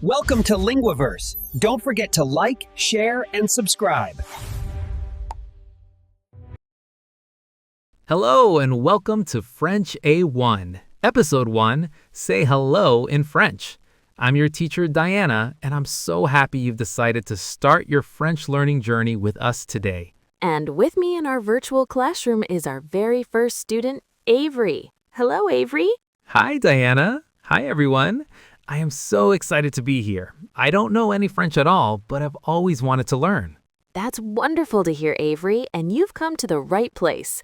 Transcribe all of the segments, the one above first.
Welcome to Linguaverse. Don't forget to like, share, and subscribe. Hello and welcome to French A1, Episode 1, Say Hello in French. I'm your teacher, Diana, and I'm so happy you've decided to start your French learning journey with us today. And with me in our virtual classroom is our very first student, Avery. Hello, Avery. Hi, Diana. Hi, everyone. I am so excited to be here. I don't know any French at all, but I've always wanted to learn. That's wonderful to hear, Avery, and you've come to the right place.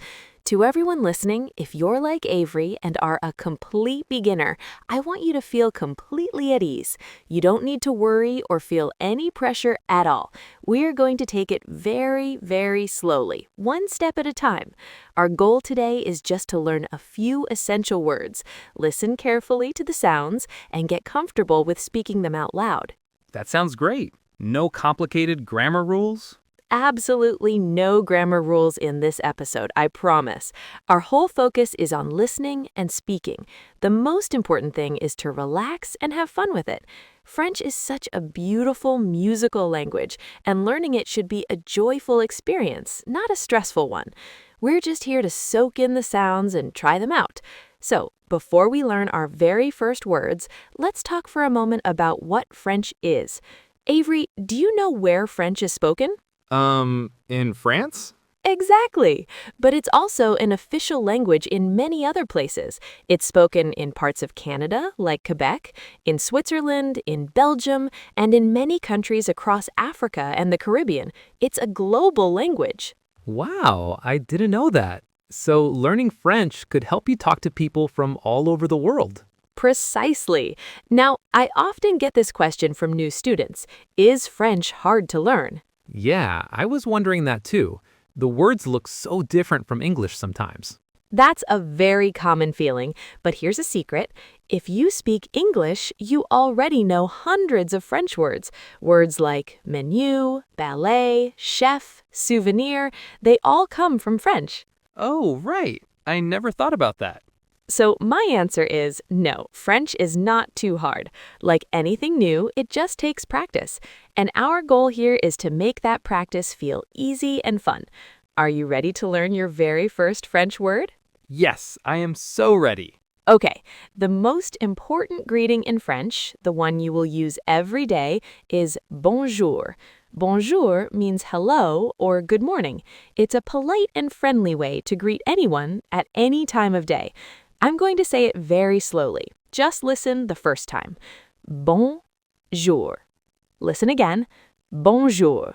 To everyone listening, if you're like Avery and are a complete beginner, I want you to feel completely at ease. You don't need to worry or feel any pressure at all. We're going to take it very, very slowly, one step at a time. Our goal today is just to learn a few essential words, listen carefully to the sounds, and get comfortable with speaking them out loud. That sounds great. No complicated grammar rules? Absolutely no grammar rules in this episode, I promise. Our whole focus is on listening and speaking. The most important thing is to relax and have fun with it. French is such a beautiful musical language, and learning it should be a joyful experience, not a stressful one. We're just here to soak in the sounds and try them out. So, before we learn our very first words, let's talk for a moment about what French is. Avery, do you know where French is spoken? In France? Exactly. But it's also an official language in many other places. It's spoken in parts of Canada, like Quebec, in Switzerland, in Belgium, and in many countries across Africa and the Caribbean. It's a global language. Wow, I didn't know that. So learning French could help you talk to people from all over the world. Precisely. Now, I often get this question from new students. Is French hard to learn? Yeah, I was wondering that too. The words look so different from English sometimes. That's a very common feeling, but here's a secret. If you speak English, you already know hundreds of French words. Words like menu, ballet, chef, souvenir, they all come from French. Oh, right. I never thought about that. So my answer is no, French is not too hard. Like anything new, it just takes practice. And our goal here is to make that practice feel easy and fun. Are you ready to learn your very first French word? Yes, I am so ready. Okay, the most important greeting in French, the one you will use every day, is bonjour. Bonjour means hello or good morning. It's a polite and friendly way to greet anyone at any time of day. I'm going to say it very slowly. Just listen the first time. Bonjour. Listen again. Bonjour.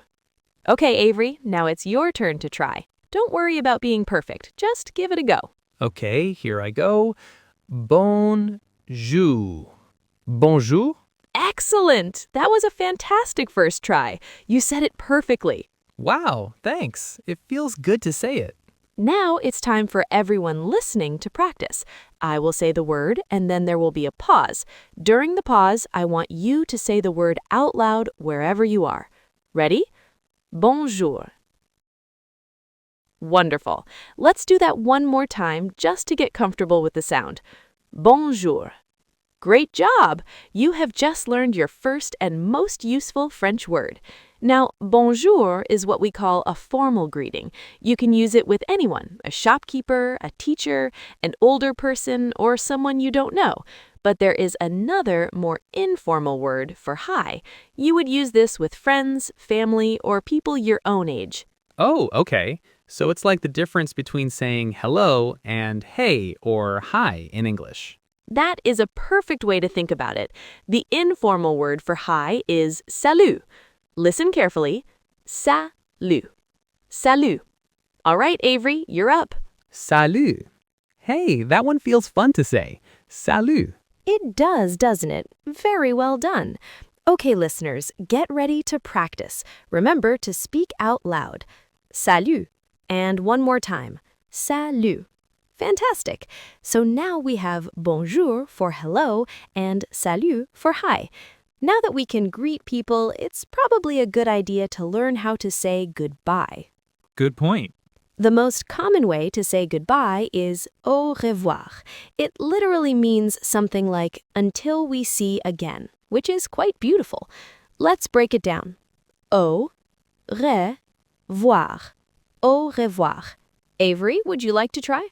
Okay, Avery, now it's your turn to try. Don't worry about being perfect. Just give it a go. Okay, here I go. Bonjour. Bonjour? Excellent! That was a fantastic first try. You said it perfectly. Wow, thanks. It feels good to say it. Now it's time for everyone listening to practice. I will say the word, and then there will be a pause. During the pause, I want you to say the word out loud wherever you are. Ready? Bonjour. Wonderful. Let's do that one more time just to get comfortable with the sound. Bonjour. Great job! You have just learned your first and most useful French word. Now, bonjour is what we call a formal greeting. You can use it with anyone, a shopkeeper, a teacher, an older person, or someone you don't know. But there is another, more informal word for hi. You would use this with friends, family, or people your own age. Oh, okay. So it's like the difference between saying hello and hey or hi in English. That is a perfect way to think about it. The informal word for hi is salut. Listen carefully. Salut. Salut. All right, Avery, you're up. Salut. Hey, that one feels fun to say. Salut. It does, doesn't it? Very well done. Okay, listeners, get ready to practice. Remember to speak out loud. Salut. And one more time. Salut. Fantastic. So now we have bonjour for hello and salut for hi. Now that we can greet people, it's probably a good idea to learn how to say goodbye. Good point. The most common way to say goodbye is au revoir. It literally means something like until we see again. which is quite beautiful. Let's break it down. Au revoir. Au revoir. Avery, would you like to try?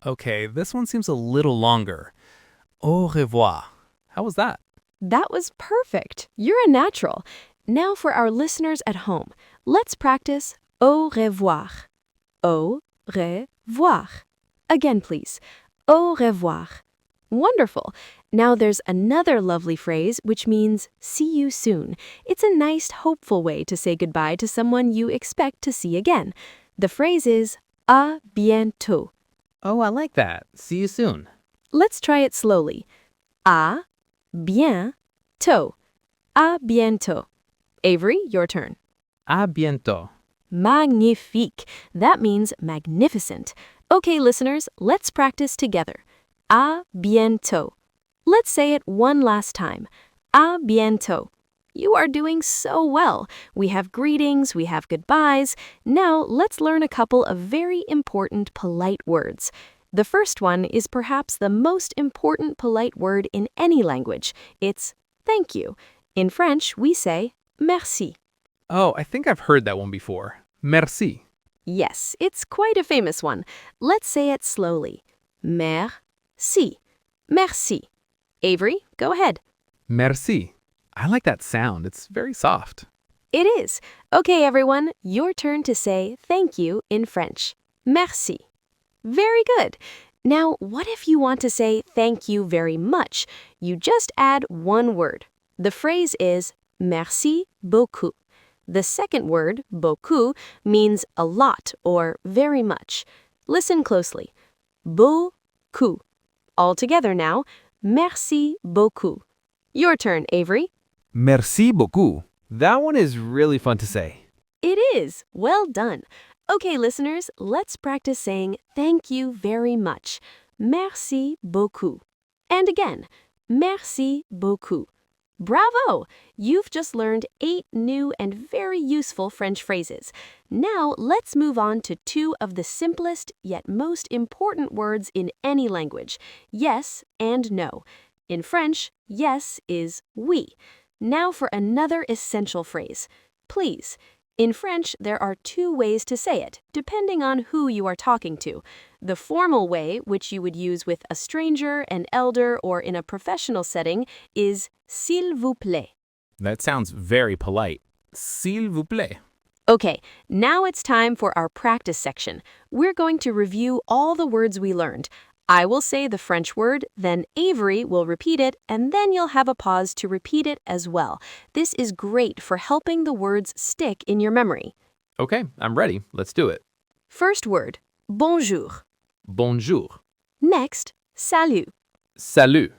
Okay, this one seems a little longer. Au revoir. How was that? That was perfect. You're a natural. Now for our listeners at home, let's practice au revoir. Au revoir. Again, please. Au revoir. Wonderful. Now there's another lovely phrase which means see you soon. It's a nice, hopeful way to say goodbye to someone you expect to see again. The phrase is à bientôt. Oh, I like that. See you soon. Let's try it slowly. À bientôt. À bientôt. Avery, your turn. À bientôt. Magnifique. That means magnificent. Okay, listeners, let's practice together. À bientôt. Let's say it one last time. À bientôt. You are doing so well. We have greetings, we have goodbyes. Now let's learn a couple of very important polite words. The first one is perhaps the most important polite word in any language. It's thank you. In French, we say merci. Oh, I think I've heard that one before. Merci. Yes, it's quite a famous one. Let's say it slowly. Merci. Merci. Avery, go ahead. Merci. I like that sound. It's very soft. It is. Okay, everyone, your turn to say thank you in French. Merci. Very good. Now, what if you want to say thank you very much? You just add one word. The phrase is merci beaucoup. The second word, beaucoup, means a lot or very much. Listen closely. Beaucoup. All together now. Merci beaucoup. Your turn, Avery. Merci beaucoup. That one is really fun to say. It is. Well done. Okay, listeners, let's practice saying thank you very much. Merci beaucoup. And again, merci beaucoup. Bravo! You've just learned 8 new and very useful French phrases. Now, let's move on to 2 of the simplest yet most important words in any language, yes and no. In French, yes is oui. Now for another essential phrase, please. In French, there are 2 ways to say it, depending on who you are talking to. The formal way, which you would use with a stranger, an elder, or in a professional setting, is s'il vous plaît. That sounds very polite. S'il vous plaît. Okay, now it's time for our practice section. We're going to review all the words we learned. I will say the French word, then Avery will repeat it, and then you'll have a pause to repeat it as well. This is great for helping the words stick in your memory. Okay, I'm ready. Let's do it. First word, bonjour. Bonjour. Next, salut. Salut.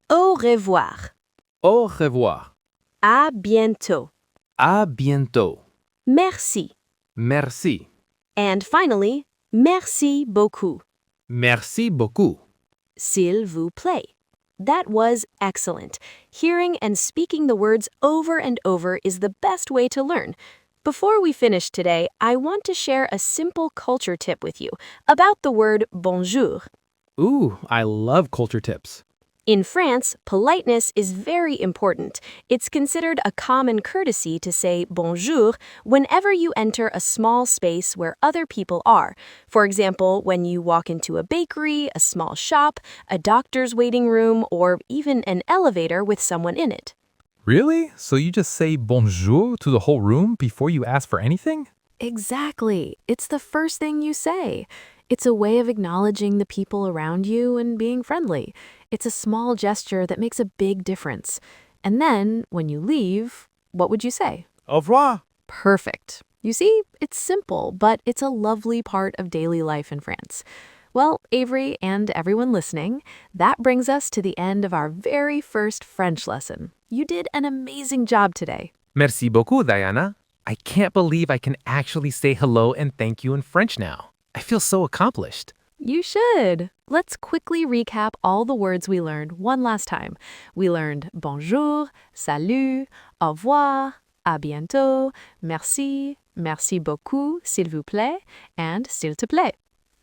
Au revoir. Au revoir. À bientôt. À bientôt. Merci. Merci. And finally, merci beaucoup. Merci beaucoup. S'il vous plaît. That was excellent. Hearing and speaking the words over and over is the best way to learn. Before we finish today, I want to share a simple culture tip with you about the word bonjour. Ooh, I love culture tips. In France, politeness is very important. It's considered a common courtesy to say bonjour whenever you enter a small space where other people are. For example, when you walk into a bakery, a small shop, a doctor's waiting room, or even an elevator with someone in it. Really? So you just say bonjour to the whole room before you ask for anything? Exactly. It's the first thing you say. It's a way of acknowledging the people around you and being friendly. It's a small gesture that makes a big difference. And then, when you leave, what would you say? Au revoir. Perfect. You see, it's simple, but it's a lovely part of daily life in France. Well, Avery and everyone listening, that brings us to the end of our very first French lesson. You did an amazing job today. Merci beaucoup, Diana. I can't believe I can actually say hello and thank you in French now. I feel so accomplished. You should. Let's quickly recap all the words we learned one last time. We learned bonjour, salut, au revoir, à bientôt, merci, merci beaucoup, s'il vous plaît, and s'il te plaît.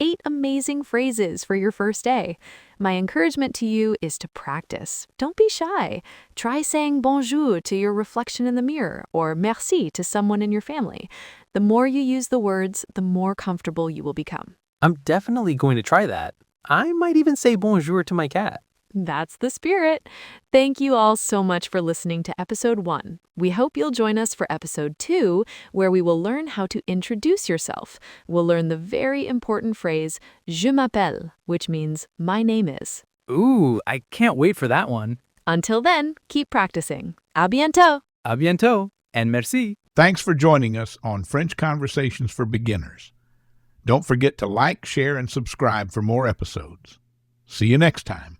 8 amazing phrases for your first day. My encouragement to you is to practice. Don't be shy. Try saying bonjour to your reflection in the mirror or merci to someone in your family. The more you use the words, the more comfortable you will become. I'm definitely going to try that. I might even say bonjour to my cat. That's the spirit. Thank you all so much for listening to episode 1. We hope you'll join us for episode 2, where we will learn how to introduce yourself. We'll learn the very important phrase, je m'appelle, which means my name is. Ooh, I can't wait for that one. Until then, keep practicing. À bientôt! À bientôt, and merci. Thanks for joining us on French Conversations for Beginners. Don't forget to like, share, and subscribe for more episodes. See you next time.